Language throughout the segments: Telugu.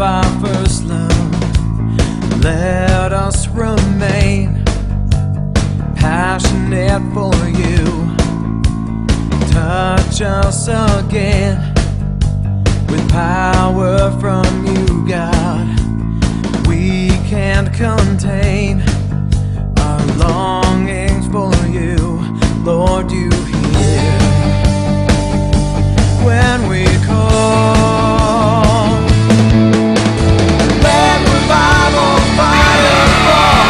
our first love. Let us remain passionate for you. Touch us again with power from you, God. We can't contain our longings for you. Lord, you hear when we call. Let revival fire fall.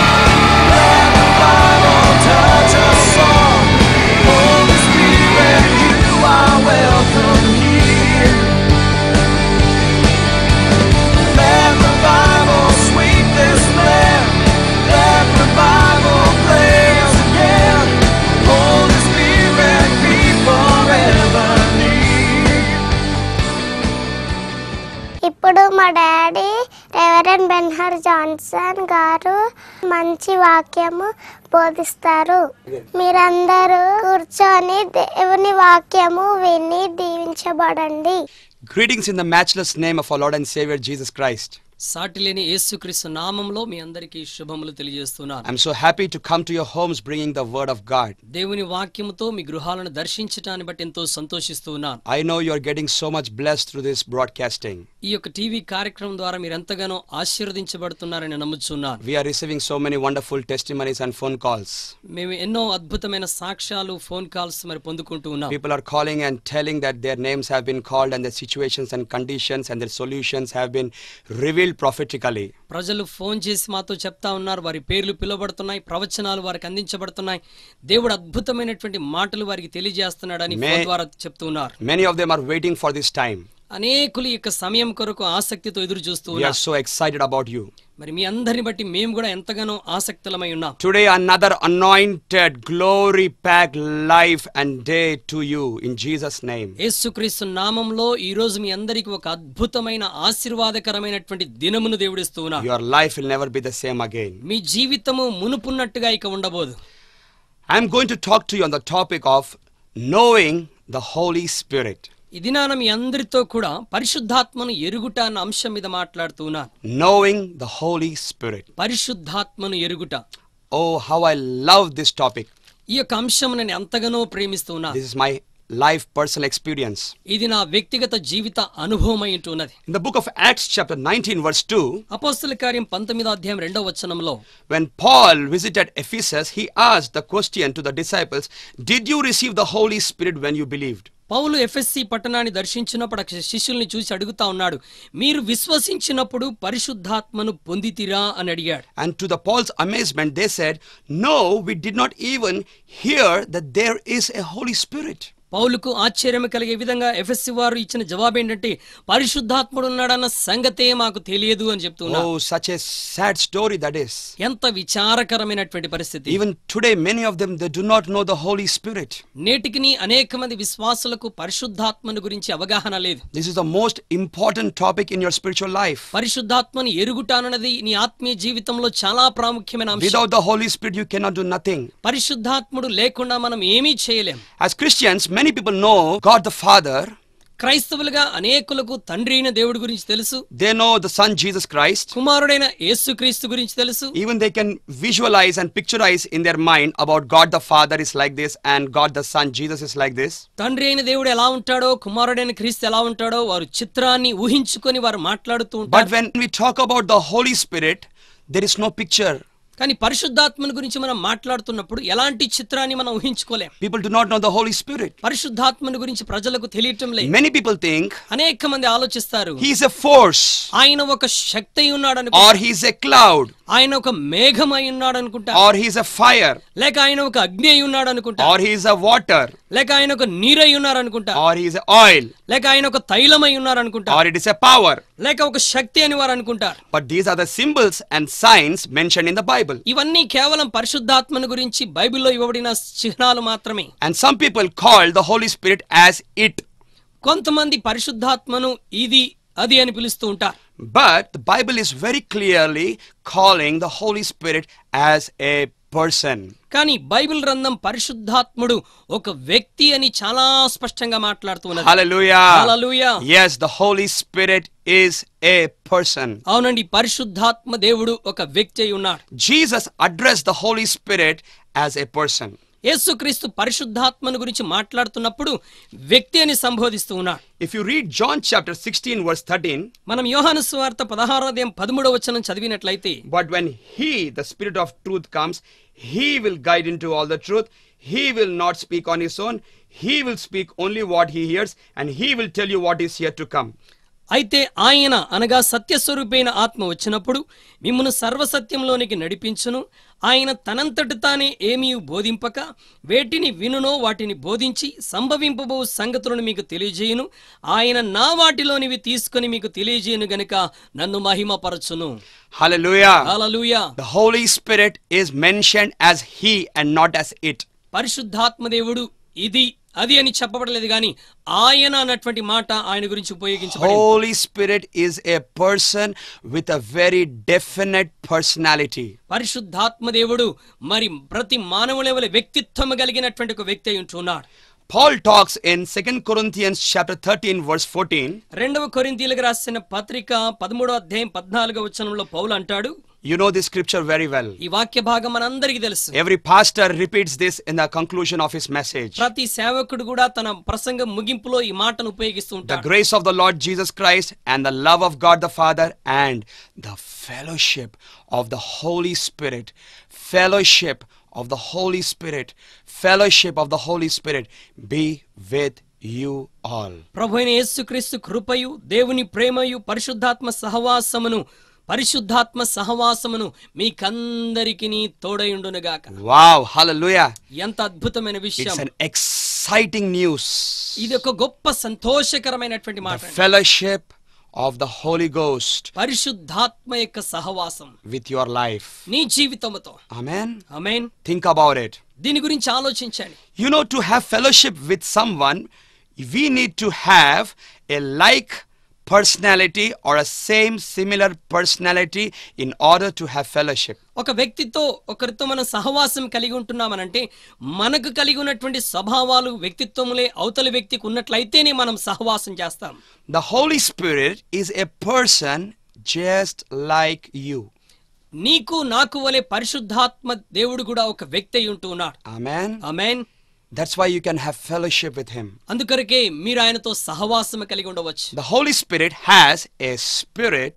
Let revival touch us all. Holy Spirit, you are welcome here. Let revival sweep this land. Let revival blaze again. Holy Spirit, be forever near. ఇప్పుడు మా డాడీ రెవరెండ్ బెన్హర్ జాన్సన్ గారు మంచి వాక్యము బోధిస్తారు. మీరందరూ కూర్చొని దేవుని వాక్యము విని దీవించబడండి. Greetings in the matchless name of our Lord and Savior Jesus Christ. సాటిలేని యేసుక్రీస్తు నామములో మీ అందరికీ శుభములు తెలియజేస్తున్నాను. I'm so happy to come to your homes bringing the word of God. దేవుని వాక్యముతో మీ గృహాలను దర్శించటాన్ని బట్టి ఎంతో సంతోషిస్తున్నాను. I know you are getting so much blessed through this broadcasting. ఈ యొక్క టీవీ కార్యక్రమం ద్వారా మీరు ఎంతగానో ఆశీర్వదించబడుతున్నారని నమ్ముచున్నాను. We are receiving so many wonderful testimonies and phone calls. మేము ఎన్నో అద్భుతమైన సాక్ష్యాలు ఫోన్ కాల్స్ మరి పొందుకుంటూ ఉన్నాం. People are calling and telling that their names have been called and their situations and conditions and their solutions have been revealed prophetically. ప్రజలు ఫోన్ చేసి మాతో చెప్తా ఉన్నారు, వారి పేర్లు పిలువబడుతున్నాయి, ప్రవచనాలు వారికి అందించబడుతున్నాయి, దేవుడు అద్భుతమైనటువంటి మాటలు వారికి తెలియజేస్తున్నాడని ఫోన్ ద్వారా చెప్తున్నారు. Many of them are waiting for this time. అనేకులు ఈ యొక్క సమయం కొరకు ఆసక్తితో ఎదురు చూస్తూ We ఉన్నారు. are so excited about you. మరి మీ అందరిని బట్టి మేము కూడా ఎంతగానో ఆసక్తులమై ఉన్నాం. Today another anointed glory packed life and day to you in Jesus name. యేసుక్రీస్తు నామములో ఈ రోజు మీ అందరికి ఒక అద్భుతమైన ఆశీర్వాదకరమైనటువంటి దినమును దేవుడు ఇస్తూ ఉన్నాడు. Your life will never be the same again. మీ జీవితము మునుపున్నట్టుగా ఇక ఉండబోదు. I am going to talk to you on the topic of knowing the Holy Spirit. ఈ దినాన మీ అందరితో కూడా పరిశుద్ధాత్మను ఎరుగుట అన్న అంశం మీద మాట్లాడుతూ ఉన్నాను. Knowing the Holy Spirit. పరిశుద్ధాత్మను ఎరుగుట. Oh, how I love this topic. ఈ యొక్క అంశం నేను ఎంతగానో ప్రేమిస్తూ ఉన్నాను. This is my life personal experience. ఇది నా వ్యక్తిగత జీవిత అనుభవం అయి ఉంటున్నది. In the book of Acts chapter 19 verse 2, అపోస్తలుల కార్యం 19వ అధ్యాయం 2వ వచనంలో when Paul visited Ephesus, he asked the question to the disciples, did you receive the Holy Spirit when you believed? పౌలు ఎఫెస్సి పట్టణాన్ని దర్శించినప్పుడు శిష్యుల్ని చూసి అడుగుతా ఉన్నాడు, మీరు విశ్వసించినప్పుడు పరిశుద్ధాత్మను పొందితిరా అని అడిగాడు. And to the Paul's amazement they said, no, we did not even hear that there is a Holy Spirit. పౌలుకు ఆశ్చర్యం కలిగే విధంగా ఎఫెస్సి వారు ఇచ్చిన జవాబు ఏంటంటే పరిశుద్ధాత్ముడు ఉన్నాడన్న సంగతే మాకు తెలియదు అని చెప్తున్నారు. Oh, such a sad story that is. ఎంత విచారకరమైనటువంటి పరిస్థితి. Even today many of them they do not know the Holy Spirit. నేటికి అనేక మంది విశ్వాసులకు పరిశుద్ధాత్మను గురించి అవగాహన లేదు. This is the most important topic in your spiritual life. పరిశుద్ధాత్మను ఎరుగుట అన్నది నీ ఆత్మీయ జీవితంలో చాలా ప్రాముఖ్యమైన అంశం. Without the Holy Spirit you cannot do nothing. పరిశుద్ధాత్ముడు లేకుండా మనం ఏమీ చేయలేం. As Christians many people know God the Father. క్రైస్తవులుగా అనేకులకు తండ్రి అయిన దేవుడి గురించి తెలుసు. They know the Son Jesus Christ. కుమారుడైన యేసుక్రీస్తు గురించి తెలుసు. Even they can visualize and picturize in their mind about God the Father is like this and God the Son Jesus is like this. తండ్రి అయిన దేవుడు ఎలా ఉంటాడో కుమారుడైన క్రీస్తు ఎలా ఉంటాడో వారు చిత్రాన్ని ఊహించుకొని వారు మాట్లాడుతూ ఉంటారు. But when we talk about the Holy Spirit, there is no picture. కానీ పరిశుద్ధాత్మను గురించి మనం మాట్లాడుతున్నప్పుడు ఎలాంటి చిత్రాన్ని మనం ఊహించుకోలేం. People do not know the Holy Spirit. పరిశుద్ధాత్మను గురించి ప్రజలకు తెలియటం లేదు. Many people think అనేక మంది ఆలోచిస్తారు he is a force, ఆయన ఒక శక్తి అయి ఉన్నాడు or అనుకుంటారు, he is a cloud, ఆయన ఒక మేఘం అయి ఉన్నాడు అనుకుంటారు, or he is a fire, లేక ఆయన ఒక అగ్ని అయి ఉన్నాడు అనుకుంటారు, or he is a water, లేక ఆయన ఒక నీరు అయి ఉన్నారు అనుకుంటారు, or he is a oil, లేక ఆయన ఒక తైలం అయి ఉన్నారు అనుకుంటారు, or it is a power. లేక ఒక శక్తి అని వారు అనుకుంటారు. But these are the symbols and signs mentioned in the Bible. ఇవన్నీ కేవలం పరిశుద్ధాత్మను గురించి బైబిల్లో ఇవ్వబడిన చిహ్నాలు మాత్రమే. And some people call the Holy Spirit as it. కొంతమంది పరిశుద్ధాత్మను ఇది అది అని పిలుస్తూ ఉంటారు. But the Bible is very clearly calling the Holy Spirit as a person. కానీ బైబిల్ గ్రంథం పరిశుద్ధాత్ముడు ఒక వ్యక్తి అని చాలా స్పష్టంగా మాట్లాడుతున్నది. Hallelujah. Hallelujah. Yes, the Holy Spirit is a person. అవునండి, పరిశుద్ధాత్మ దేవుడు ఒక వ్యక్తి అయి ఉన్నాడు. Jesus addressed the Holy Spirit as a person. యేసుక్రీస్తు పరిశుద్ధాత్మను గురించి మాట్లాడుతున్నప్పుడు వ్యక్తి అని సంబోధిస్తూ ఉన్నాడు. If you read John chapter 16 verse 13, మనం యోహాను సువార్త 16:13 చదివినట్లయితే, but when he, the Spirit of truth, comes, he will guide into all the truth. He will not speak on his own. He will speak only what he hears, and he will tell you what is yet to come. అయితే ఆయన అనగా సత్యస్వరూపైన ఆత్మ వచ్చినప్పుడు మిమ్మును సర్వసత్యంలోనికి నడిపించును. ఆయన తనంతట తానే ఏమీ బోధింపక వేటిని వినునో వాటిని బోధించి సంభవింపబో సంగతులను మీకు తెలియజేయును. ఆయన నా వాటిలోనివి తీసుకొని మీకు తెలియజేయును గనుక నన్ను మహిమపరచును. Hallelujah. Hallelujah. The Holy Spirit is mentioned as he and not as it. పరిశుద్ధాత్మ దేవుడు ఇది అది అని చెప్పబడలేదు, కానీ ఆయన అన్నటువంటి మాట ఆయన గురించి ఉపయోగించబడింది. Holy Spirit is a person with a very definite personality. పరిశుద్ధాత్మ దేవుడు మరి ప్రతి మానవుల వలె వ్యక్తిత్వం కలిగినటువంటి ఒక వ్యక్తి అయి ఉంటున్నాడు. Paul talks in 2 Corinthians chapter 13 verse 14. 2 కొరింథీయులకు రాసిన పత్రిక 13:14 పౌలు అంటాడు, You know this scripture very well. ఈ వాక్య భాగం మనందరికీ తెలుసు. Every pastor repeats this in the conclusion of his message. ప్రతి సేవకుడు కూడా తన ప్రసంగం ముగింపులో ఈ మాటను ఉపయోగిస్తూ The ఉంటాడు. grace of the Lord Jesus Christ and the love of God the Father and the fellowship of the Holy Spirit, fellowship of the Holy Spirit, fellowship of the Holy Spirit be with you all. ప్రభువైన యేసుక్రీస్తు కృపయు దేవుని ప్రేమయు పరిశుద్ధాత్మ సహవాసమును మీకందరికీ తోడయుండునుగాక. Wow, hallelujah. ఎంత అద్భుతమైన విషయం. It's an exciting news. ఇది ఒక గొప్ప సంతోషకరమైనటువంటి మాట. The fellowship of the Holy Ghost పరిశుద్ధాత్మ యొక్క సహవాసం with your life. నీ జీవితముతో. Amen. Amen. Think about it. దీని గురించి ఆలోచించండి. You know, to have fellowship with someone, we need to have a like personality or a similar personality in order to have fellowship. ఒక వ్యక్తితో ఒకరితో మనం సహవాసం కలిగి ఉంటున్నామనంటే మనకు కలిగి ఉన్నటువంటి స్వభావాలు వ్యక్తిత్వములే అవతలి వ్యక్తికి ఉన్నట్లయితేనే మనం సహవాసం చేస్తాం. The Holy Spirit is a person just like you. నీకు నాకు వలె పరిశుద్ధాత్మ దేవుడు కూడా ఒక వ్యక్తి అయి ఉంటూ ఉన్నాడు. Amen. Amen. That's why you can have fellowship with him. అందుకొరకే మీరు ఆయనతో సహవాసం కలిగి ఉండవచ్చు. The Holy Spirit has a spirit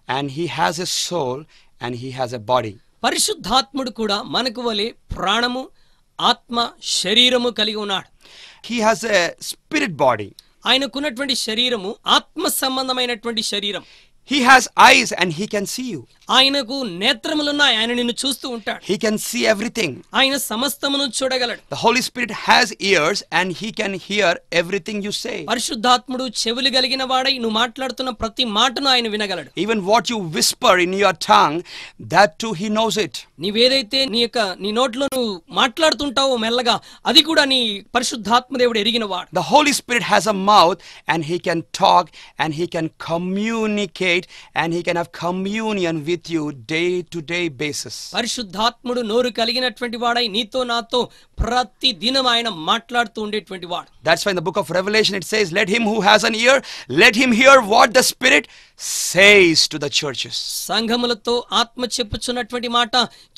and he has a soul and he has a body. పరిశుద్ధాత్ముడు కూడా మనకు వలె ప్రాణము, ఆత్మ, శరీరము కలిగి ఉన్నాడు. He has a spirit body. ఆయనకున్నటువంటి శరీరము ఆత్మ సంబంధమైనటువంటి శరీరం. He has eyes and he can see you. ఆయనకు నేత్రములున్నాయి, ఆయన నిన్ను చూస్తూ ఉంటాడు. He can see everything. ఆయన సమస్తమును చూడగలడు. The Holy Spirit has ears and he can hear everything you say. పరిశుద్ధాత్ముడు చెవులు కలిగిన వాడై నువ్వు మాట్లాడుతున్న ప్రతి మాటను ఆయన వినగలడు. Even what you whisper in your tongue, that too he knows it. నీవేదైతే నీ నోట్లో నువ్వు మాట్లాడుతుంటావో మెల్లగా అది కూడా నీ పరిశుద్ధాత్మ దేవుడు ఎరిగిన వాడు. The Holy Spirit has a mouth and he can talk and he can communicate and he can have communion with you day to day basis. పరిశుద్ధాత్ముడు నోరు కలిగినటువంటి వాడై నీతో నాతో ప్రతి దినం ఆయన మాట్లాడుతూ ఉండేటువంటి వాడు. That's why in the book of Revelation it says, let him who has an ear, let him hear what the Spirit says to the churches. సంఘములతో ఆత్మ చెప్పుచున్నటువంటి మాట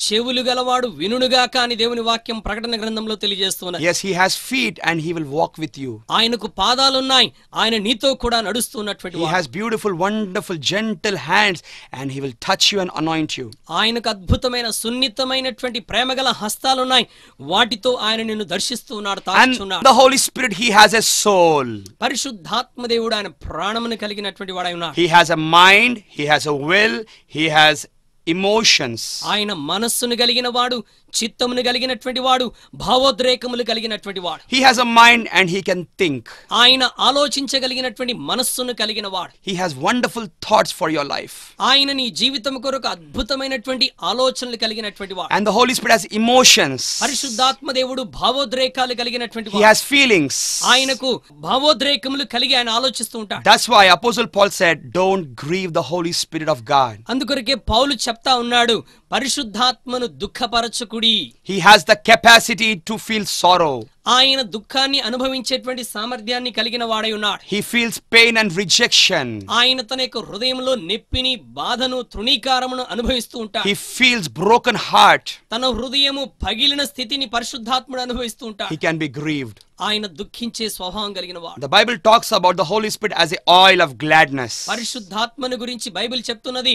చెవులు గలవాడు వినుగాక అని దేవుని వాక్యం ప్రకటన గ్రంథంలో తెలియజేస్తున్నది. Yes, he has feet and he will walk with you. ఆయనకు పాదాలున్నాయి, ఆయన నీతో కూడా నడుస్తున్నటువంటి He వాడు. has beautiful, wonderful, gentle hands and he will touch you and anoint you. ఆయనకు అద్భుతమైన సున్నితమైనటువంటి ప్రేమగల హస్తాలున్నాయి, వాటితో ఆయన నిన్ను దర్శిస్తూ ఉన్నాడు, And తాకుచున్నాడు. the Holy Spirit, he has a soul. పరిశుద్ధాత్మ దేవుడు ఆయన ప్రాణమును కలిగినటువంటి వాడై ఉన్నాడు. He has a mind, he has a will, he has emotions. ఆయన మనస్సును కలిగిన వాడు, చిత్తమును కలిగినటువంటి వాడు, భావోద్రేకములు కలిగినటువంటి వాడు. He has a mind and he can think. ఆయన ఆలోచించగలిగినటువంటి మనస్సును కలిగిన వాడు. He has wonderful thoughts for your life. ఆయన నీ జీవితం కొరకు అద్భుతమైనటువంటి ఆలోచనలు కలిగినటువంటి వాడు. And the Holy Spirit has emotions. పరిశుద్ధాత్మ దేవుడు భావోద్రేకాలు కలిగినటువంటి He వాడు. has feelings. ఆయనకు భావోద్రేకములు కలిగి ఆయన ఆలోచిస్తూ ఉంటాడు. That's why Apostle Paul said, don't grieve the Holy Spirit of God. అందుకొరకే పౌలు చెప్తా ఉన్నాడు, పరిశుద్ధాత్మను దుఃఖపరచకుడి చూడి. He has the capacity to feel sorrow. ఆయన దుఃఖాన్ని అనుభవించేటువంటి సామర్థ్యాన్ని కలిగిన వాడై ఉన్నాడు. He feels pain and rejection. ఆయన తన యొక్క హృదయంలో నొప్పిని, బాధను, తృణీకారమును అనుభవిస్తూ ఉంటాడు. He feels broken heart. తన హృదయము పగిలిన స్థితిని పరిశుద్ధాత్ముడు అనుభవిస్తూ ఉంటాడు. He can be grieved. ఆయన దుఃఖించే స్వభావం కలిగిన వాడు. The Bible talks about the Holy Spirit as a oil of gladness. పరిశుద్ధాత్మను గురించి బైబిల్ చెప్తున్నది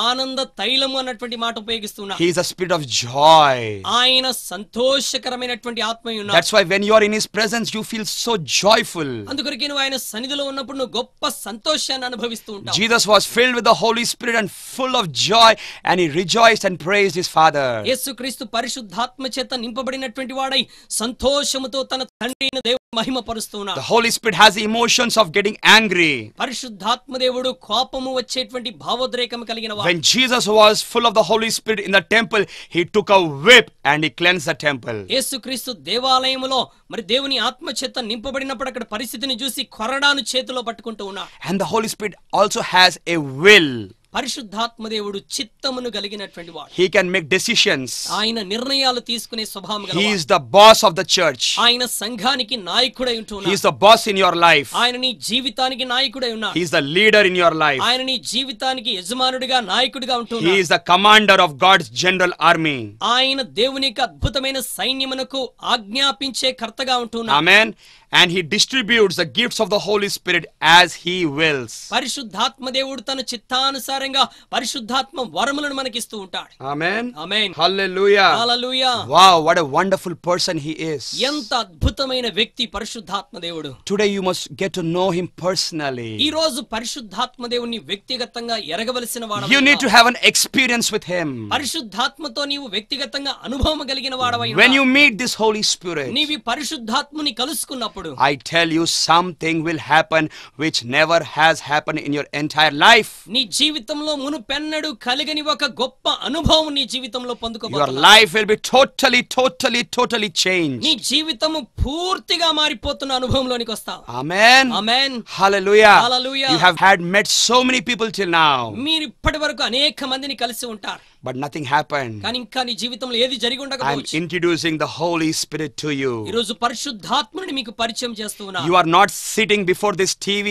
ఆనంద తైలము అన్నటువంటి మాట ఉపయోగిస్తున్నారు. He is a spirit of joy. ఆయన సంతోషకరమైనటువంటి ఆత్మయ్య ఉన్నాడు. That's why when you are in His presence, you feel so joyful. అందుకొరకే నువ్వు ఆయన సన్నిధిలో ఉన్నప్పుడు నువ్వు గొప్ప సంతోషాన్ని అనుభవిస్తూ ఉంటావు. Jesus was filled with the Holy Spirit and full of joy, and He rejoiced and praised His Father. యేసుక్రీస్తు పరిశుద్ధాత్మ చేత నింపబడినటువంటి వాడై సంతోషముతో తన తండ్రి అయిన దేవుని మహిమపరుస్తూ ఉన్నాడు. The Holy Spirit has the emotions of getting angry. పరిశుద్ధాత్మ దేవుడు కోపము వచ్చేటువంటి భావోద్రేకం కలిగిన వాడు. When Jesus was full of the Holy Spirit in the temple, He took a whip and He cleansed the temple. యేసుక్రీస్తు దేవాలయములో మరి దేవుని ఆత్మ చేత నింపబడినప్పుడు అక్కడ పరిస్థితిని చూసి కొరడాను చేతిలో పట్టుకుంటూ ఉన్నాడు. And the Holy Spirit also has a will. పరిశుద్ధాత్మ దేవుడు చిత్తమును కలిగినటువంటి వాడు. He can make decisions. ఆయన నిర్ణయాలు తీసుకునే స్వభావం He గలవాడు. is the boss of the church. ఆయన సంఘానికి నాయకుడై He ఉంటున్నాడు. is the boss in your life. ఆయన నీ జీవితానికి నాయకుడై ఉన్నాడు. He is the leader in your life. ఆయన నీ జీవితానికి యజమానుడిగా నాయకుడిగా He ఉంటున్నాడు. is the commander of God's general army. ఆయన దేవుని యొక్క అద్భుతమైన సైన్యమునకు ఆజ్ఞాపించే కర్తగా ఉంటున్నాడు. Amen. And He distributes the gifts of the Holy Spirit as He wills. పరిశుద్ధాత్మ దేవుడు తన చిత్తానుసారంగా పరిశుద్ధాత్మ వరములను మనకిస్తూ ఉంటాడు. Amen. Amen. Hallelujah. Hallelujah. Wow, what a wonderful person He is. ఎంత అద్భుతమైన వ్యక్తి పరిశుద్ధాత్మ దేవుడు. Today you must get to know Him personally. ఈ రోజు పరిశుద్ధాత్మ దేవుని వ్యక్తిగతంగా ఎరగవలసిన వాడవై You need to ఉన్నావు. have an experience with Him. పరిశుద్ధాత్మతో నీవు వ్యక్తిగతంగా అనుభవం కలిగిన వాడవై When you ఉన్నావు. meet this Holy Spirit, నీవి పరిశుద్ధాత్ముని కలుసుకున్నప్పుడు I tell you, something will happen which never has happened in your entire life. నీ జీవితంలో మునుపెన్నడూ కలిగని ఒక గొప్ప అనుభవం నీ జీవితంలో Your పొందుకోబోతున్నావు. life will be totally changed. నీ జీవితము పూర్తిగా మారిపోతున్న అనుభవంలోనికి వస్తావు. Amen. Amen. Hallelujah. Hallelujah. You have had met so many people till now, మీరు ఇప్పటి వరకు అనేక మందిని కలిసి ఉంటారు. but nothing happened. కానీ ఇంకా నీ జీవితంలో ఏది జరిగి I am ఉండకపోవచ్చు. introducing the Holy Spirit to ఈ you. రోజు పరిశుద్ధాత్ముని మీకు పరిచయం చేస్తూ ఉన్నా. You are not sitting before this TV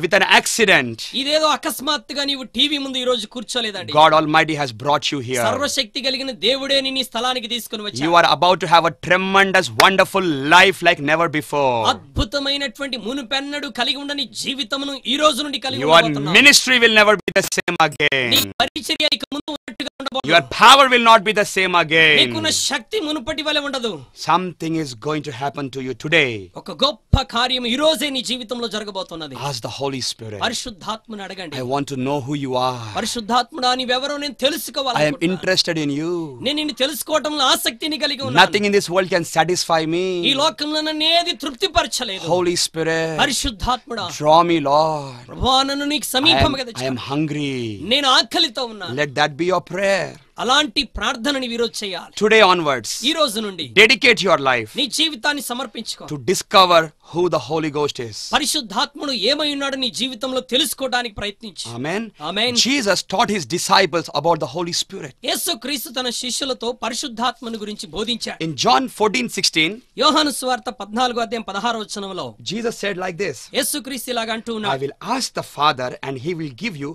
with an accident. ఇదేదో అకస్మాత్తుగా నీవు టీవీ ముందు ఈ రోజు కూర్చోలేదండి. God Almighty has brought you here. సర్వశక్తి కలిగిన దేవుడే నిన్ను ఈ స్థలానికి తీసుకొని You వచ్చాడు. are about to have a tremendous, wonderful life like never before. అద్భుతమైనటువంటి మునుపెన్నడు కలిగి ఉండని జీవితమును ఈ రోజు నుండి కలిగి Your ఉండబోతున్నావు. ministry will never be the same నీ again. పరిచర్య ఇక ముందు ఉన్నట్టుగా ఉండబోదు. Your power will not be the same నీకున్న again. శక్తి మునుపటి వలె ఉండదు. Something is going to happen to you today. ఒక గొప్ప కార్యం ఈ రోజే నీ జీవితంలో జరగబోతున్నది. Ask the Holy Spirit. పరిశుద్ధాత్మను అడగండి. I want to know who you are. పరిశుద్ధాత్ముడా నీవెవరో నేను I am తెలుసుకోవాలనుకుంటున్నాను. interested in you. నేను నిన్ను తెలుసుకోవటంలో ఆసక్తిని కలిగి ఉన్నాను. Nothing in this world can satisfy ఈ me. లోకంలో నన్ను ఏది తృప్తిపరచలేదు. Holy Spirit, పరిశుద్ధాత్ముడా draw me, Lord. ప్రభువా నన్ను నీకు I సమీపముగా am తెచ్చుకో. hungry. నేను ఆకలితో ఉన్నాను. Let that be your prayer. అలాంటి ప్రార్థనని ఈ రోజు చేయాలి. Today onwards, ఈ రోజు నుండి dedicate your life నీ జీవితాన్ని సమర్పించుకో. to discover who the Holy Ghost is. పరిశుద్ధాత్ముడు ఏమై ఉన్నాడో నీ జీవితంలో తెలుసుకోవడానికి ప్రయత్నించు. Amen. Amen. Jesus taught His disciples about the Holy Spirit. యేసుక్రీస్తు తన శిష్యులతో పరిశుద్ధాత్మను గురించి బోధించాడు. In John 14:16, యోహాను సువార్త 14:16 Jesus said like this, యేసుక్రీస్తు ఇలాగ అంటూ I ఉన్నాడు. will ask the Father and He will give you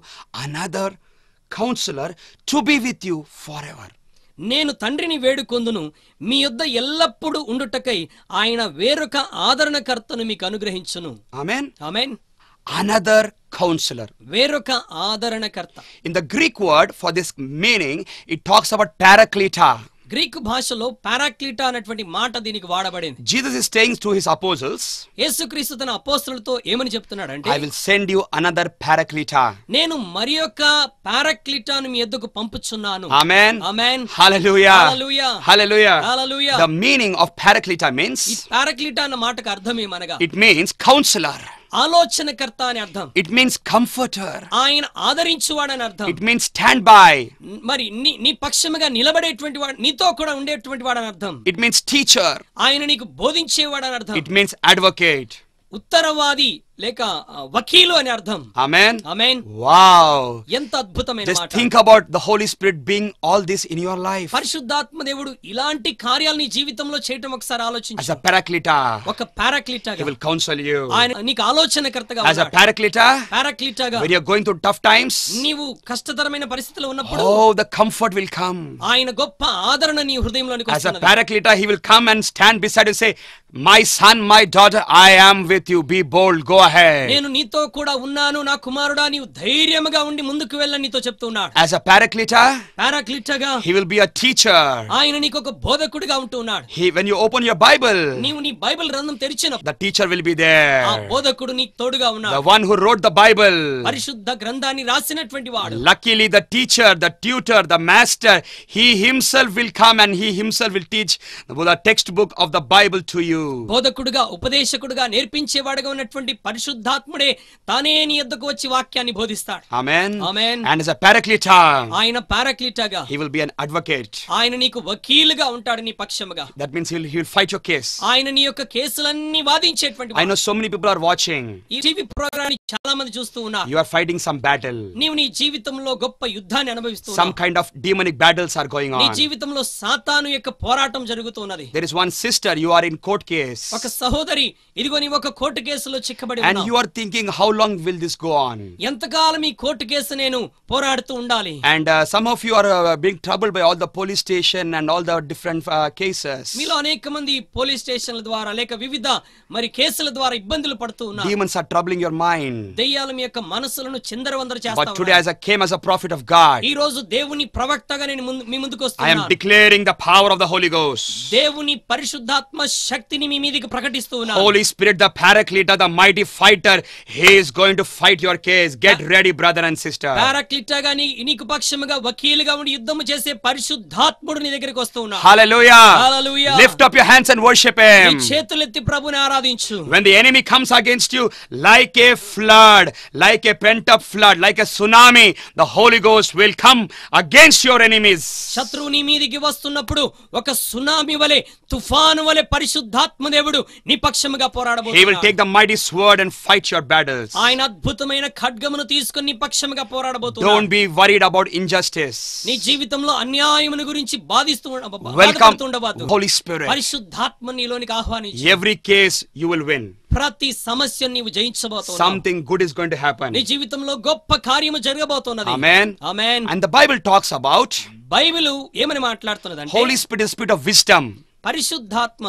another counselor to be with you forever. నేను తండ్రిని వేడుకొందును మీ యొద్ద ఎల్లప్పుడూ ఉండుటకై ఆయన వేరొక ఆదరణకర్తను మీకు అనుగ్రహించును. Amen. ఆమేన్. Another counselor. వేరొక ఆదరణకర్త. In the Greek word for this meaning, it talks about Paracleta. Greek భాషలో పారాక్లీటా అనేటువంటి మాట దీనికి వాడబడింది. Jesus is saying to His apostles, యేసుక్రీస్తు తన అపోస్తలులతో ఏమని చెప్తున్నాడంటే, I will send you another Paracleta. నేను మరి యొక్క పారాక్లీటాను మీ యొద్దకు పంపుచున్నాను. Amen. Amen. Hallelujah. Hallelujah. Hallelujah. Hallelujah. The meaning of Paracleta ఈ means, పారాక్లీటా అన్న మాటకు అర్థం ఏమనగా it means counselor. ఆలోచనకర్త అని అర్థం. It means comforter. ఆయన ఆదరించువాడని అర్థం. It means stand by. మరి నీ పక్షముగా నిలబడేటువంటి వాడు, నీతో కూడా ఉండేటువంటి వాడని అర్థం. It means teacher. ఆయన నీకు బోధించేవాడని అర్థం. It means advocate. ఉత్తరవాది లేక వకీలు అని అర్థం. Amen. ఆమేన్. Wow. ఎంత అద్భుతమైన Just మాట. think about the Holy Spirit being all this in your life. పరిశుద్ధాత్మ దేవుడు ఇలాంటి కార్యాలు నీ జీవితంలో చేయటం ఒకసారి As ఆలోచించు. a paraclete, ఒక పారాక్లీటాగా He will counsel you. ఆయన నీకు ఆలోచనకర్తగా As a ఉన్నాడు. paraclete, పారాక్లీటాగా when you're going through tough times, నీవు కష్టతరమైన పరిస్థితుల్లో ఉన్నప్పుడు oh, the comfort will come. ఆయన గొప్ప ఆదరణ నీ హృదయంలోనికి As a వస్తున్నది. paraclete, He will come and stand beside you, say, my son, my daughter, I am with you. Be bold, go ahead. నేను నీతో కూడా ఉన్నాను నా కుమారుడా నీవు ధైర్యముగా ఉండి ముందుకు వెళ్ళని నీతో చెప్తున్నాడు. As a paraclete, పారాక్లీటాగా He will be a teacher. ఆయన నీకు ఒక బోధకుడిగా ఉంటున్నాడు. When you open your Bible, నీవు నీ బైబిల్ గ్రంథం తెరిచినప్పుడు the teacher will be ఆ there. బోధకుడు నీకు తోడుగా The ఉన్నాడు. one who wrote the Bible. పరిశుద్ధ గ్రంథాన్ని రాసినటువంటి వాడు. Luckily, the teacher, the tutor, the master, he himself will come and he himself will teach the textbook of the Bible to you. బోధకుడుగా ఉపదేశకుడుగా నేర్పించేవాడుగా ఉన్నటువంటి పరిశుద్ధాత్ముడే తానే నీ యొద్దకు వచ్చి వాక్యాన్ని బోధిస్తాడు. Amen. Amen. And as a paraclete, ఆయన పారాక్లీటాగా he will be an advocate. ఆయన నీకు వకీలుగా ఉంటాడు నీ పక్షముగా. That means he will fight your case. ఆయన నీ యొక్క కేసులన్నీ వాదించేటువంటి I know so many people are watching. ఈ టీవీ ప్రోగ్రామ్ చాలా మంది చూస్తూ ఉన్నారు. You are fighting some battle. నీవు నీ జీవితంలో గొప్ప యుద్ధాన్ని అనుభవిస్తూ Some kind of demonic battles are going నీ on. జీవితంలో సాతాను యొక్క పోరాటం జరుగుతున్నది. There is one sister, you are in court case. ఒక సహోదరి ఇదిగో నీవు ఒక కోర్టు కేసులో చిక్కబడి And you ఉన్నావు. are thinking, how long will this go on? ఎంతకాలం ఈ కోర్టు కేసు నేను పోరాడుతూ ఉండాలి. And some of you are being troubled by all the police station and all the different cases. మీలో అనేక మంది పోలీస్ స్టేషన్ల ద్వారా లేక వివిధ మరి కేసుల ద్వారా ఇబ్బందులు పడుతూ ఉన్నారు. Demons are troubling your mind. దెయ్యాలు మీ యొక్క మనసులను చిందరవందర But చేస్తా today, ఉన్నాయి. as I came as a prophet of God, ఈ రోజు దేవుని ప్రవక్తగా నేను మీ ముందుకు I am వస్తున్నాను. declaring the power of the Holy Ghost. దేవుని పరిశుద్ధాత్మ శక్తిని మీ మీదకి ప్రకటిస్తూ ఉన్నాను. Holy Spirit, the paraclete, the mighty fighter, He is going to fight your case. Get ready, brother and sister. పారాక్లీటాగా నీకు పక్షముగా వకీలుగా ఉండి యుద్ధము చేసే పరిశుద్ధాత్ముడు నీ దగ్గరికి వస్తూ ఉన్నాడు. Hallelujah. Hallelujah. Lift up your hands and worship నీ Him. చేతులెత్తి ప్రభుని ఆరాధించు. When the enemy comes against you like a flood, like a pent-up flood, like a tsunami, the Holy Ghost will come against your enemies. శత్రువు నీ మీదికి వస్తున్నప్పుడు ఒక సునామీ వలె తుఫాను వలె పరిశుద్ధాత్మ దేవుడు నీ పక్షముగా He will పోరాడబోతున్నాడు. take the mighty sword and fight your battles. ఆయన అద్భుతమైన ఖడ్గమును తీసుకొని నీ పక్షముగా Don't పోరాడబోతున్నాడు. be worried about injustice. నీ జీవితంలో అన్యాయమును గురించి Welcome, బాధపడుతుండవద్దు. Holy Spirit. పరిశుద్ధాత్మ నీలోనికి ఆహ్వానించు. Every case you will win. ప్రతి సమస్యను నీవు జయించబోతున్నావు. Something good is going to happen. నీ జీవితంలో గొప్ప కార్యము జరగబోతున్నది. Amen. Amen. And the Bible talks about Bible ఏమని మాట్లాడుతున్నదంటే Holy Spirit is the spirit of wisdom. పరిశుద్ధాత్మ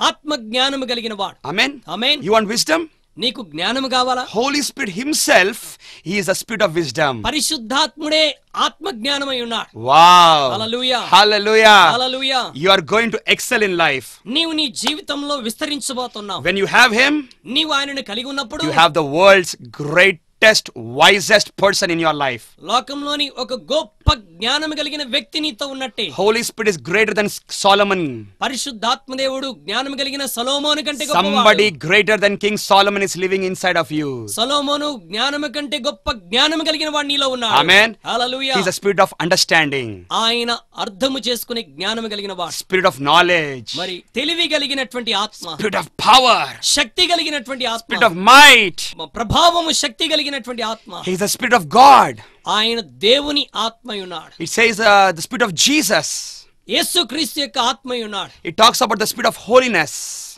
ఆత్మ జ్ఞానము కలిగిన వాడు. Amen. Amen. You want wisdom? నీకు జ్ఞానము కావాలా? Holy Spirit Himself, He is the spirit of wisdom. పరిశుద్ధాత్ముడే ఆత్మ జ్ఞానమై ఉన్నాడు. Wow. Hallelujah. Hallelujah. Hallelujah. You are going to excel in life. నీవు నీ జీవితంలో విస్తరించబోతున్నావు. When you have Him, నీవు ఆయనను కలిగి ఉన్నప్పుడు you have the world's greatest, wisest person in your life. లోకంలోని ఒక గొప్ప జ్ఞానం కలిగిన వ్యక్తి నీతో ఉన్నట్టే. Holy Spirit is greater than Solomon. పరిశుద్ధాత్మ దేవుడు జ్ఞానం కలిగిన సొలొమోను కంటే గొప్పవాడు. Somebody greater than King Solomon is living inside of you. సొలొమోను జ్ఞానము కంటే గొప్ప జ్ఞానం కలిగిన వాడు నీలో ఉన్నాడు. Amen. Hallelujah. He's a spirit of understanding, ఆయన అర్థము చేసుకునే జ్ఞానము కలిగిన వాడు. spirit of knowledge, మరి తెలివి కలిగినటువంటి ఆత్మ, spirit of power, శక్తి కలిగినటువంటి spirit ఆత్మ, of might. ప్రభావము శక్తి కలిగినటువంటి ఆత్మ. He's the spirit of God. ఆయన దేవుని ఆత్మై ఉన్నాడు. It says the spirit of Jesus. యేసుక్రీస్తు యొక్క ఆత్మై ఉన్నాడు. It talks about the spirit of holiness.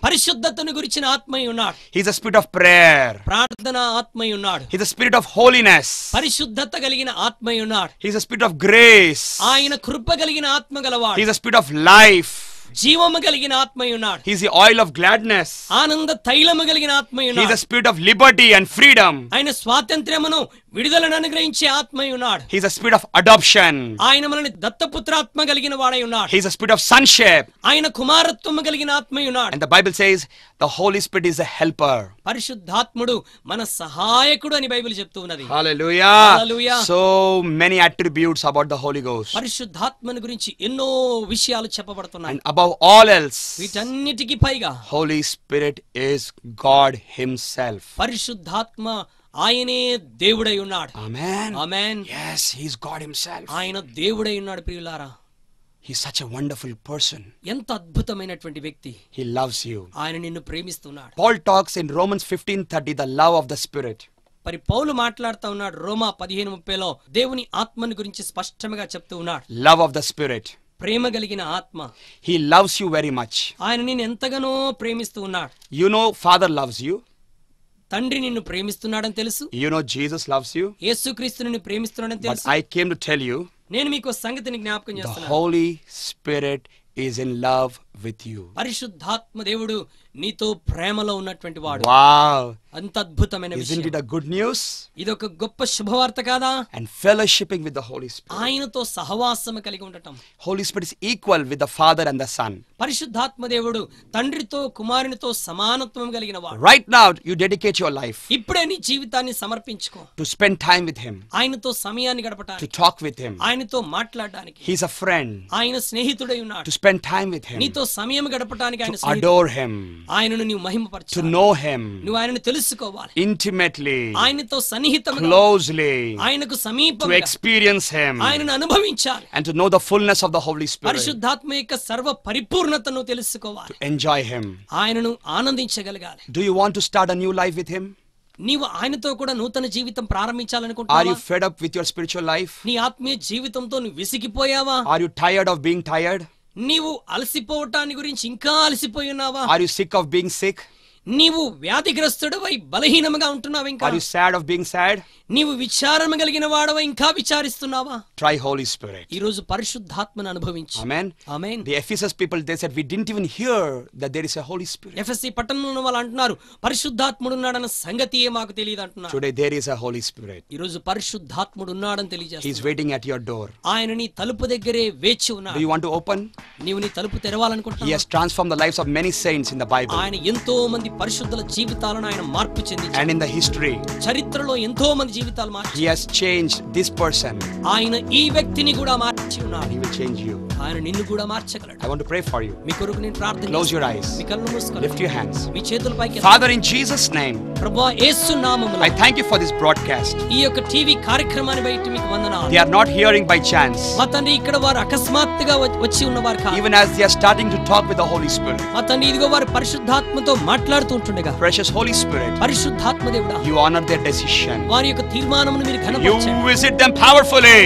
పరిశుద్ధతను గురించిన ఆత్మై ఉన్నాడు. He's the spirit of prayer. ప్రార్థన ఆత్మై ఉన్నాడు. He's the spirit of holiness. పరిశుద్ధత కలిగిన ఆత్మై ఉన్నాడు. He's the spirit of grace. ఆయన కృప కలిగిన ఆత్మ గలవాడు. He's the spirit of life. జీవము కలిగిన ఆత్మై ఉన్నాడు. He's the oil of gladness. ఆనంద తైలము కలిగిన ఆత్మై He's ఉన్నాడు. the spirit of liberty and freedom. ఆయన స్వాతంత్ర్యమును విడుదలను అనుగ్రహించే ఆత్మై ఉన్నాడు. He's the spirit of adoption. ఆయన మనల్ని దత్తపుత్రాత్మ కలిగిన వాడై ఉన్నాడు. He's the spirit of sonship. ఆయన కుమారత్వము కలిగిన ఆత్మై ఉన్నాడు. And the Bible says the Holy Spirit is a helper. పరిశుద్ధాత్ముడు మన సహాయకుడు అని బైబిల్ చెప్తూ ఉన్నది. Hallelujah. Hallelujah. So many attributes about the Holy Ghost. పరిశుద్ధాత్మను గురించి ఎన్నో విషయాలు చెప్పబడుతున్నాయి. And above all else, వీటన్నిటికీ పైగా Holy Spirit is God Himself. పరిశుద్ధాత్మ ఆయనే దేవుడై ఉన్నాడు. Amen. ఆమేన్. Yes, He's God Himself. ఆయన దేవుడై ఉన్నాడు ప్రియులారా. He's such a wonderful person. ఎంత అద్భుతమైనటువంటి వ్యక్తి. He loves you. ఆయన నిన్ను ప్రేమిస్తున్నాడు. Paul talks in Romans 15:30 the love of the Spirit. మరి పౌలు మాట్లాడుతూ ఉన్నాడు రోమా 15:30లో దేవుని ఆత్మని గురించి స్పష్టంగా చెప్తూ ఉన్నాడు. Love of the Spirit. ప్రేమ కలిగిన ఆత్మ. He loves you very much. ఆయన నిన్ను ఎంతగానో ప్రేమిస్తూ ఉన్నాడు. You know Father loves you. తండ్రి నిన్ను ప్రేమిస్తున్నాడని తెలుసు. You know Jesus loves you. యేసుక్రీస్తు నిన్ను ప్రేమిస్తున్నాడని But తెలుసు. I came to tell you, నేను మీకు సంగతిని జ్ఞాపకం the చేస్తున్నాను. Holy Spirit is in love with you. పరిశుద్ధాత్మ దేవుడు నీతో ప్రేమలో ఉన్నటువంటి వాడు. Wow. అంత అద్భుతమైన Isn't విషయం. it a good news? ఇదొక గొప్ప శుభవార్త కాదా? And fellowshipping with the Holy Spirit. ఆయనతో సహవాసం కలిగి ఉండటం. Holy Spirit is equal with the Father and the Son. పరిశుద్ధాత్మ దేవుడు తండ్రితో కుమారునితో సమానత్వం కలిగిన వాడు. Right now, you dedicate your life ఇప్పుడే నీ జీవితాన్ని సమర్పించుకో. to spend time with Him, ఆయనతో సమయాన్ని to గడపటానికి, talk with Him. ఆయనతో మాట్లాడడానికి. He's a friend. ఆయన స్నేహితుడై ఉన్నాడు. To spend time with Him, నీతో సమయం గడపటానికి ఆయన to స్నేహితుడు. adore Him, ఆయనను నీవు to మహిమపరచాలి. know Him నువ్వు ఆయనను తెలుసుకోవాలి. intimately, ఆయనతో సన్నిహితంగా, closely, ఆయనకు to సమీపంగా experience Him, ఆయనను అనుభవించాలి. and to know the fullness of the Holy Spirit, పరిశుద్ధాత్మ యొక్క సర్వ పరిపూర్ణతను తెలుసుకోవాలి. enjoy Him. ఆయనను ఆనందించగలగాలి. Do you want to start a new life with Him? నీవు ఆయనతో కూడా నూతన జీవితం Are ప్రారంభించాలనుకుంటున్నావా? you fed up with your spiritual life? నీ ఆత్మీయ జీవితంతో నువ్వు విసిగిపోయావా? Are you tired of being tired? నీవు అలసిపోవటాన్ని గురించి ఇంకా అలసిపోయి ఉన్నావా? Are you sick of being sick? నీవు వ్యాధిగ్రస్తుడవై బలహీనముగా ఉంటున్నావా? ఇంకా Are you sad of being sad? నీవు విచారము కలిగిన వాడవా? ఇంకా విచారిస్తున్నావా? Try Holy Spirit. ఈ రోజు పరిశుద్ధాత్మను అనుభవించు. Amen. Amen. The Ephesus people, they said, we didn't even hear that there is a Holy Spirit. ఎఫెసీ పట్టణంలో వాళ్ళు అంటున్నారు పరిశుద్ధాత్ముడు ఉన్నాడన్న సంగతియే మాకు తెలియదు అంటున్నారు. Today there is a Holy Spirit. ఈ రోజు పరిశుద్ధాత్ముడు ఉన్నాడని He's తెలియజేస్తున్నారు. waiting at your door. ఆయన నీ తలుపు దగ్గరే వేచి Do ఉన్నాడు. you want to open? నీవు నీ తలుపు He తెరవాలనుకుంటున్నావా? has transformed the lives of many saints in the Bible ఆయన ఎంతో మంది పరిశుద్ధుల జీవితాలను ఆయన మార్పు చెందించారు. and in the history. చరిత్రలో ఎంతో మంది జీవితాలు మార్చి He has changed this person. ఆయన ఈ వ్యక్తిని కూడా మార్చి ఉన్నాడు. He will change you. ఆయన నిన్ను కూడా మార్చగలడు. I want to pray for you. మీ కొరకు నేను ప్రార్థన Close your చేస్తున్నాను. eyes. మీ కళ్ళు మూసుకోండి. Lift your hands. మీ చేతుల పైకి Father, in Jesus' name, ప్రభువా యేసు నామములో I thank you for this broadcast. ఈ యొక్క టీవీ కార్యక్రమాన్ని బట్టి మీకు వందనాలు. They are not hearing by chance. మా తండ్రి ఇక్కడ వారు అకస్మాత్తుగా వచ్చి ఉన్నవారు కాదు. Even as they are starting to talk with the Holy Spirit. మా తండ్రి ఇదిగో వారు పరిశుద్ధాత్మతో మాట్లాడుతూ ఉంటుండగా Precious Holy Spirit, పరిశుద్ధాత్మ దేవుడా you honor their decision. వారి యొక్క తీర్మానమును మీరు You ఘనపరచండి. visit them powerfully,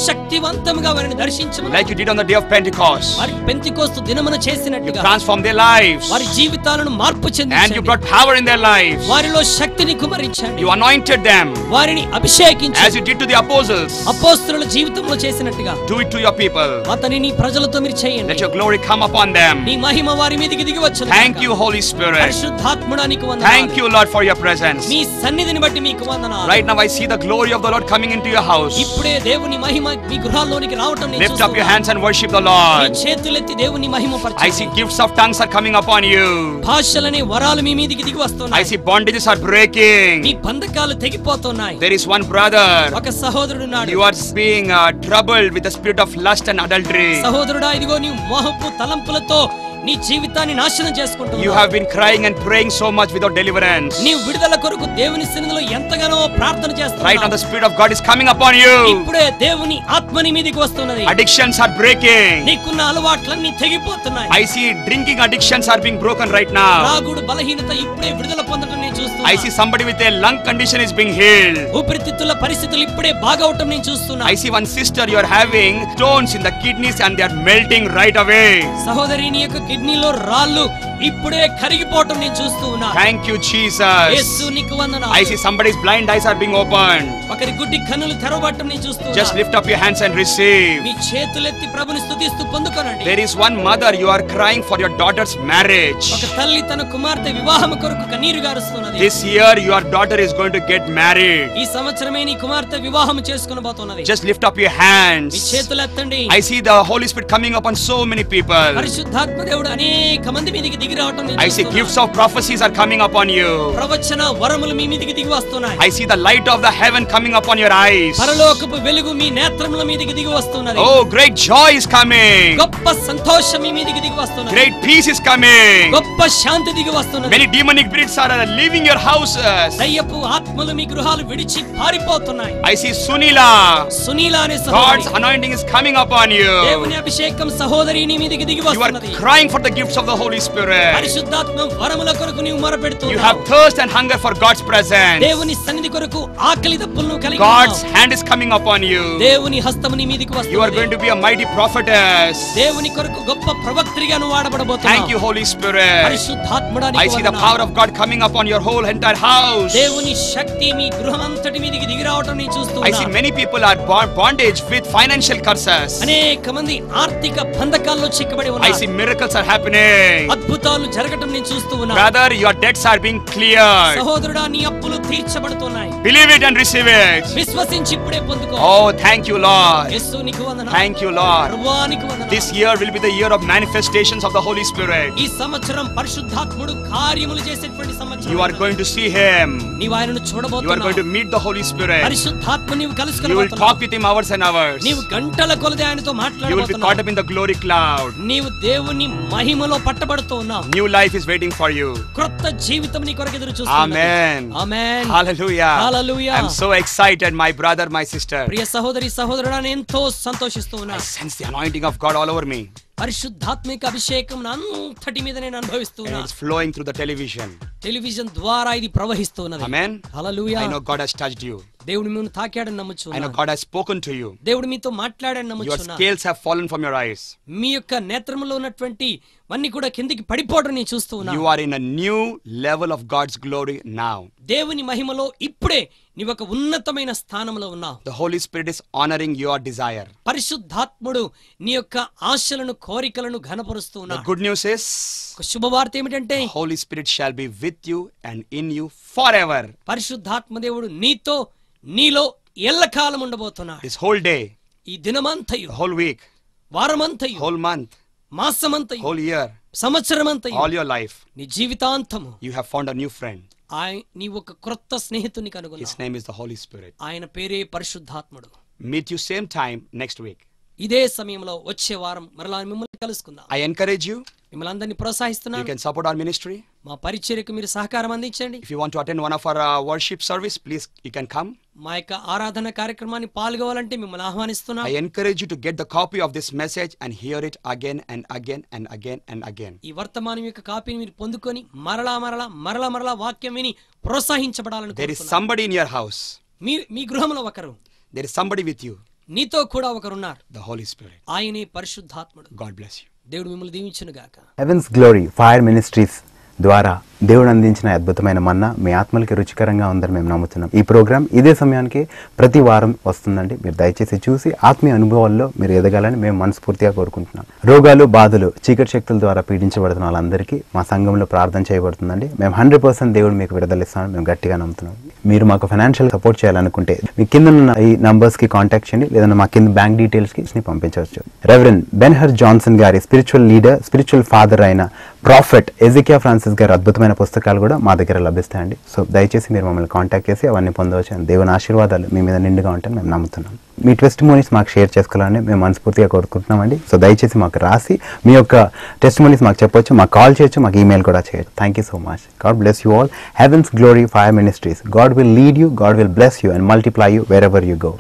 శక్తివంతముగా వారిని దర్శించమని like you did on the day of Pentecost. వారి పెంతెకోస్తు దినమున You చేసినట్టుగా transformed their lives, వారి జీవితాలను మార్పు and you చెందించండి. brought power in their lives. వారిలో శక్తిని కుమరించండి. You anointed them, వారిని as అభిషేకించండి. you did to the apostles. అపోస్తలుల జీవితంలో చేసినట్టుగా Do it to your people. అతని నీ ప్రజలతో మీరు చేయండి. Let your glory come upon them. నీ మహిమ వారి మీదకి దిగి వచ్చును. Thank you, Holy Spirit. పరిశుద్ధాత్ముడా నీకు వందనాలు. Thank you, Lord, for your presence. మీ సన్నిధిని బట్టి మీకు వందనాలు. Right now I see the glory of the Lord coming into your house. ఇప్పుడే దేవుని మహిమ మీ గృహాల్లోనికి రావటం నేను Lift up your చూస్తున్నాను. hands and worship the me Lord. చేతులెత్తి దేవుని మహిమ I పరచండి. see gifts of tongues are coming upon you. భాషలనే వరాలు మీ మీదకి దిగి I వస్తున్నాయి. see bondages are me breaking. బంధకాలు తెగిపోతున్నాయి. There is one brother. ఒక సహోదరుడు నాడు You are being troubled with the spirit of lust and adultery. సహోదరుడా ఇదిగో నీవు మోహపు తలంపులతో నీ జీవితాన్ని నాశనం You చేసుకుంటున్నావు. have been crying and praying so much without deliverance. నీవు విడుదల కొరకు దేవుని సన్నిధిలో ఎంతగానో ప్రార్థన Right now చేస్తున్నావు. the spirit of God is coming upon you. ఇప్పుడే దేవుని ఆత్మ నీ మీదకి వస్తున్నది. Addictions are breaking. నీకున్న అలవాట్లన్నీ తెగిపోతున్నాయి. I see drinking addictions are being broken right now. త్రాగుడు బలహీనత ఇప్పుడే విడుదల పొందడం నేను I see చూస్తున్నాను. somebody with a lung condition is being healed. ఊపిరితిత్తుల పరిస్థితులు ఇప్పుడే బాగవటం నేను చూస్తున్నాను. I see one sister, you are having stones in the kidneys and they are melting right away. సహోదరి నీ యొక్క కిడ్నీలో రాళ్ళు ఇప్పుడే కరిగిపోవటం నేను చూస్తూ ఉన్నాను. Thank you, Yesu Jesus. నీకు I వందనాలు. see somebody's blind eyes are being opened. ఒకరి గుడ్డి కన్నులు తెరవబడటం నేను చూస్తూ Just ఉన్నాను. lift up your hands and receive. మీ చేతులెత్తి ప్రభుని స్తుతిస్తూ పొందుకోనండి. There is one mother, you are crying for your daughter's marriage. ఒక తల్లి తన కుమార్తె వివాహం కొరకు కన్నీరు గారుస్తున్నది. This year your daughter is going to get married. ఈ సంవత్సరమే నీ కుమార్తె వివాహం చేసుకొనబోతున్నది. Just lift up your me hands. చేతులెత్తండి. I see the Holy Spirit coming upon so many people. పరిశుద్ధాత్మ దేవుడు అనేక మంది మీదకి దిగి దిగి రావటం నేను I see చూస్తున్నాను. gifts of prophecies are coming upon you. ప్రవచన వరములు మీ మీదికి దిగి వస్తున్నాయి. I see the light of the heaven coming upon your eyes. పరలోకపు వెలుగు మీ నేత్రముల మీదికి దిగి వస్తున్నది. Oh, great joy is coming. గొప్ప సంతోషం మీ మీదికి దిగి వస్తున్నది. Great peace is coming. గొప్ప శాంతి దిగి వస్తున్నది. Many demonic spirits are leaving your houses. దయ్యపు ఆత్మలు మీ గృహాలు విడిచి పారిపోతున్నాయి. I see Sunila. సునీల అనే God's సహోదరి, anointing is coming upon you. దేవుని అభిషేకం సహోదరి నీ మీదికి దిగి You are వస్తున్నది. crying for the gifts of the Holy Spirit. పరిశుద్ధాత్మ వరముల కొరకు నీవు You మొరపెడుతున్నావు. have thirst and hunger for God's presence. దేవుని సన్నిధి కొరకు ఆకలి దప్పులను కలిగి God's ఉన్నావు. hand is coming upon you. దేవుని హస్తము నీ మీదికి You are వస్తున్నది. going to be a mighty prophetess. దేవుని కొరకు గొప్ప ప్రవక్త్రిగా నువ్వు వాడబడబోతున్నావు. Thank you, Holy Spirit. పరిశుద్ధాత్ముడా I నీకు see the వందనాలు. power of God coming upon your whole entire house. దేవుని శక్తి మీ గృహమంతటి మీదికి దిగి రావటం నేను చూస్తూ I see ఉన్నా. many people are bondage with financial curses. అనేక మంది ఆర్థిక బంధకాల్లో చిక్కబడి I ఉన్నారు. see miracles are happening. అద్భుతాలు జరగటం నేను చూస్తూ ఉన్నా. Brother, your debts are being cleared. సహోదరుడా నీ అప్పులు తీర్చబడుతున్నాయి. Believe it and receive it. విశ్వసించి ఇప్పుడే పొందుకో. Oh, thank you, Lord. యేసు నీకు వందనాలు. Thank you, Lord. ప్రభువా నీకు వందనాలు. This year will be the year of manifestations of the Holy Spirit. ఈ సంవత్సరం పరిశుద్ధాత్ముడు కార్యములు చేసేటువంటి సంవత్సరం. You are going to see Him. నీవు ఆయనను You are చూడబోతున్నావు. going to meet the Holy Spirit. పరిశుద్ధాత్మ నీవు You will కలుసుకొనబోతున్నావు. talk with Him hours and hours. నీవు గంటల కొలది ఆయనతో You will be caught మాట్లాడబోతున్నావు. up in the glory cloud. నీవు దేవుని మహిమలో పట్టబడుతూ ఉన్నావు. New life is waiting for you. క్రొత్త జీవితం నీ కొరకు ఎదురు చూస్తున్నది. Amen. Amen. Hallelujah. Hallelujah. I'm so excited, my brother, my sister. ప్రియ సహోదరి సహోదరుడా నేను ఎంతో సంతోషిస్తూ ఉన్నా. I sense the anointing of God all over me. పరిశుద్ధాత్మిక అభిషేకం అంతటి మీద నేను అనుభవిస్తూ And ఉన్నా. it's flowing through the television. Television ద్వారా ఇది ప్రవహిస్తూ ఉన్నది. Amen. Hallelujah. I know God has touched you. దేవుడు మిమ్మల్ని తాకాడని I know నమ్ముచున్నా. God has spoken to you. దేవుడు మీతో మాట్లాడని Your నమ్ముచున్నా. scales have fallen from your eyes. మీ యొక్క నేత్రంలో ఉన్నటువంటి వన్నీ కూడా కిందికి పడిపోవడం నేను చూస్తూ ఉన్నా. You are in a new level of God's glory now. దేవుని మహిమలో ఇప్పుడే నీవు ఒక ఉన్నతమైన స్థానంలో ఉన్నావు. The Holy Spirit is honoring your desire. పరిశుద్ధాత్ముడు నీ యొక్క ఆశలను కోరికలను ఘనపరుస్తూ The ఉన్నాడు. good news is ఒక శుభవార్త ఏమిటంటే the Holy Spirit shall be with you and in you forever. పరిశుద్ధాత్మ దేవుడు నీతో నీలో ఎల్లకాలం ఉండబోతున్నాడు. This whole day, ఈ దినమంతయు, the whole week, వారమంతయు, whole month, మాసమంతయు, whole year, సంవత్సరమంతయు, all your life, నీ జీవితాంతము you have found a new friend. నీ ఒక క్రొత్త స్నేహితుని His కనుగొన్నావు. name is the Holy Spirit. ఆయన పేరే పరిశుద్ధాత్ముడు. Meet you same time next week. ఇదే సమయంలో వచ్చే వారం మరలా మిమ్మల్ని కలుసుకుందాం. I encourage you. మిమ్మల్ని అందరినీ You ప్రోత్సహిస్తున్నాను. can support our ministry. మా పరిచర్యకు మీరు సహకారం అందించండి. If you want to attend one of our worship service, please you can come. మా యొక్క ఆరాధన కార్యక్రమాన్ని పాల్గొవాలంటే మిమ్మల్ని ఆహ్వానిస్తున్నాం. I encourage you to get the copy of this message and hear it again and again and again and again. ఈ వర్తమానం యొక్క కాపీని మీరు పొందుకొని మరలా మరలా మరలా మరలా వాక్యం విని ప్రోత్సహించబడాలని There is కోరుతున్నాను. somebody in your house. మీ గృహంలో ఒకరు, There is somebody with you. నీతో కూడా ఒకరున్నారు. The Holy Spirit. ఆయనే పరిశుద్ధాత్ముడు. God bless you. దేవుడు మిమ్మల్ని దీవించును గాక. హెవెన్స్ గ్లోరీ ఫైర్ మినిస్ట్రీస్ ద్వారా దేవుడు అందించిన అద్భుతమైన మన్నా మీ ఆత్మలకి రుచికరంగా ఉందని మేము నమ్ముతున్నాం. ఈ ప్రోగ్రామ్ ఇదే సమయానికి ప్రతి వారం వస్తుందండి. మీరు దయచేసి చూసి ఆత్మీయ అనుభవాల్లో మీరు ఎదగాలని మేము మనస్ఫూర్తిగా కోరుకుంటున్నాం. రోగాలు, బాధలు, చీకటి శక్తుల ద్వారా పీడించబడుతున్న వాళ్ళందరికీ మా సంఘంలో ప్రార్థన చేయబడుతుందండి. మేము 100% దేవుడు మీకు విడుదలిస్తామని మేము గట్టిగా నమ్ముతున్నాం. మీరు మాకు ఫైనాన్షియల్ సపోర్ట్ చేయాలనుకుంటే మీ కింద ఉన్న ఈ నంబర్స్కి కాంటాక్ట్ చేయండి, లేదా మా కింద బ్యాంక్ డీటెయిల్స్కి పంపించవచ్చు. రెవరెండ్ బెన్హర్ జాన్సన్ గారి స్పిరిచువల్ లీడర్, స్పిరిచువల్ ఫాదర్ అయిన ప్రాఫెట్ ఎజికియా ఫ్రాన్సిస్ గారి అద్భుతమైన పుస్తకాలు కూడా మా దగ్గర లభిస్తాయండి. సో దయచేసి మీరు మమ్మల్ని కాంటాక్ట్ చేసి అవన్నీ పొందవచ్చు. దేవుని ఆశీర్వాదాలు మీ మీద నిండుగా ఉంటాయని మేము నమ్ముతున్నాం. మీ టెస్టిమోనీస్ మాకు షేర్ చేసుకోవాలని మేము మనస్ఫూర్తిగా కోరుకుంటున్నామండి. సో దయచేసి మాకు రాసి మీ యొక్క టెస్టిమోనీస్ మాకు చెప్పొచ్చు, మాకు కాల్ చేయొచ్చు, మాకు ఈమెయిల్ కూడా చేయొచ్చు. Thank you so much. God bless you all. Heavens Glory Fire Ministries. God will lead you, God will bless you and multiply you wherever you go.